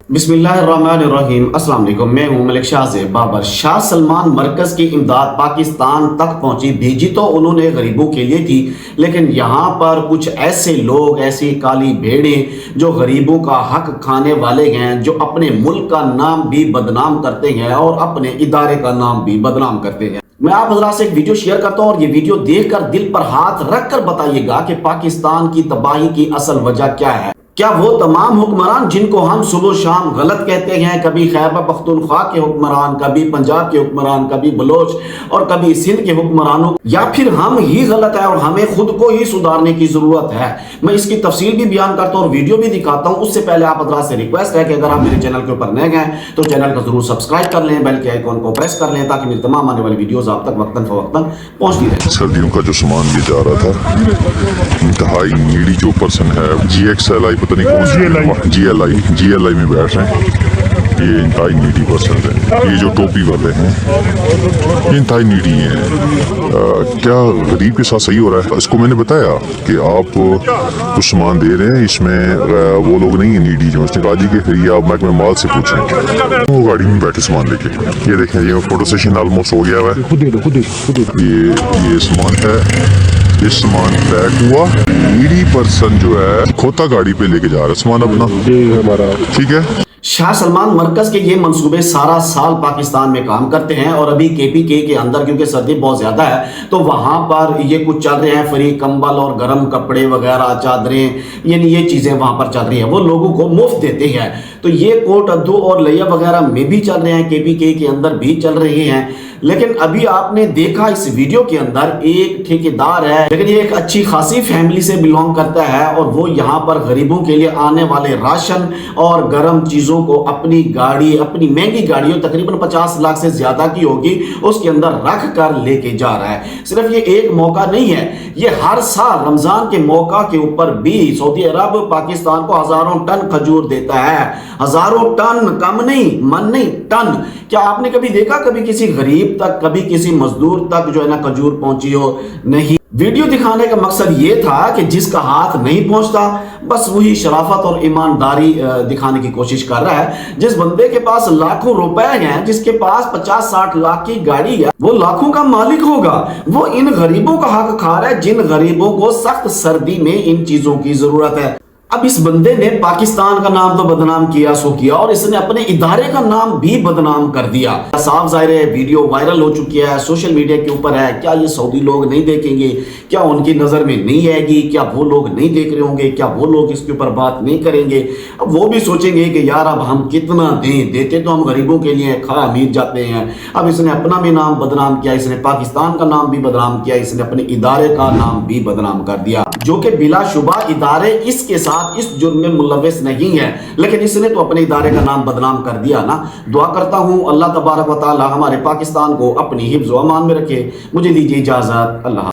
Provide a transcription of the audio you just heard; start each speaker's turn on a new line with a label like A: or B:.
A: बिस्मिल्लाहिर्रहमानिर्रहीम। अस्सलाम वालेकुम। मैं हूं मलिक शाहज़ेब बाबर। शाह सलमान मरकज़ की इमदाद पाकिस्तान तक पहुंची, भेजी तो उन्होंने गरीबों के लिए थी, लेकिन यहाँ पर कुछ ऐसे लोग, ऐसी काली भेड़ें जो गरीबों का हक खाने वाले हैं, जो अपने मुल्क का नाम भी बदनाम करते हैं और अपने इदारे का नाम भी बदनाम करते हैं। मैं आप हज़रात से एक वीडियो शेयर करता हूं और ये वीडियो देखकर दिल पर हाथ रखकर बताइएगा कि पाकिस्तान की तबाही की असल वजह क्या है। क्या वो तमाम हुक्मरान जिनको हम सुबह शाम गलत कहते हैं, कभी खैबर पख्तूनख्वा के हुक्मरान, कभी पंजाब के हुक्मरान, कभी बलोच और कभी सिंध के हुक्मरानों, या फिर हम ही गलत है और हमें खुद को ही सुधारने की जरूरत है? मैं इसकी तफसील भी बयान करता हूं और वीडियो भी दिखाता हूं। उससे पहले आप हज़रात से रिक्वेस्ट है कि अगर आप मेरे चैनल के ऊपर नए हैं तो चैनल को जरूर सब्सक्राइब कर लें, बेल के आइकॉन को प्रेस कर लें ताकि मेरी तमाम आने वाली वीडियोस आप तक वक्तन फवक्तन पहुंचती रहे।
B: सर्दियों का जो सामान ये जा रहा था, इंतहाई नीडी जो पर्सन है, GXLI पता नहीं कौन GLI में बैठ रहे हैं, ये इंतहाई नीडी पर्सन है। ये जो टोपी वाले हैं ये इंतहाई नीडी हैं। क्या गरीब के साथ सही हो रहा है? इसको मैंने बताया कि आप कुछ सामान दे रहे हैं, इसमें वो लोग नहीं है नीडी जो। उसने कहा जी कि फिर आप महकमे माल से पूछें। वो गाड़ी में बैठे सामान लेके, ये देखें, ये फोटो सेशन ऑलमोस्ट हो गया है। ये सामान है, ये सामान पैक हुआ। नीडी पर्सन जो है खोता गाड़ी पे लेके जा रहा है सामान अपना, ठीक है।
A: शाह सलमान मरकज के ये मंसूबे सारा साल पाकिस्तान में काम करते हैं और अभी KPK के अंदर क्योंकि सर्दी बहुत ज्यादा है तो वहां पर ये कुछ चल रहे हैं, फ्री कंबल और गर्म कपड़े वगैरह, चादरें, यानी ये चीजें वहां पर चल रही हैं, वो लोगों को मुफ्त देते हैं। तो ये कोट अद्दू और लैया वगैरह में भी चल रहे हैं, KPK के अंदर भी चल रहे हैं। लेकिन अभी आपने देखा इस वीडियो के अंदर एक ठेकेदार है, लेकिन ये एक अच्छी खासी फैमिली से बिलोंग करता है और वो यहाँ पर गरीबों के लिए आने वाले राशन और गर्म चीजों को अपनी गाड़ी, अपनी महंगी गाड़ियों, तकरीबन 50 लाख से ज्यादा की होगी, उसके अंदर रख कर लेके जा रहा है। सिर्फ ये एक मौका नहीं है, ये हर साल रमजान के मौका के ऊपर भी सऊदी अरब पाकिस्तान को हजारों टन खजूर देता है। हजारों टन, कम नहीं, मन नहीं, टन। क्या आपने कभी देखा कभी किसी गरीब तक, कभी किसी मजदूर तक जो है ना खजूर पहुंची हो? नहीं। वीडियो दिखाने का मकसद ये था कि जिसका हाथ नहीं पहुंचता बस वही शराफत और ईमानदारी दिखाने की कोशिश कर रहा है। जिस बंदे के पास लाखों रुपए हैं, जिसके पास 50-60 लाख की गाड़ी है, वो लाखों का मालिक होगा। वो इन गरीबों का हक खा रहा है जिन गरीबों को सख्त सर्दी में इन चीजों की जरूरत है। अब इस बंदे ने पाकिस्तान का नाम तो बदनाम किया सो किया और इसने अपने इदारे का नाम भी बदनाम कर दिया। साफ जाहिर है वीडियो वायरल हो चुकी है, सोशल मीडिया के ऊपर है। क्या ये सऊदी लोग नहीं देखेंगे? क्या उनकी नजर में नहीं आएगी? क्या वो लोग नहीं देख रहे होंगे? क्या वो लोग इसके ऊपर बात नहीं करेंगे? अब वो भी सोचेंगे कि यार अब हम कितना दें, देते तो हम गरीबों के लिए खा अमीर जाते हैं। अब इसने अपना भी नाम बदनाम किया, इसने पाकिस्तान का नाम भी बदनाम किया, इसने अपने इदारे का नाम भी बदनाम कर दिया, जो कि बिलाशुबा इदारे इसके साथ इस जुर्म में मुलव्वस नहीं है, लेकिन इसने तो अपने इदारे का नाम बदनाम कर दिया ना। दुआ करता हूं अल्लाह तबारक व तआला हमारे पाकिस्तान को अपनी हिफ्ज़ व अमान में रखे। मुझे दीजिए इजाजत। अल्लाह।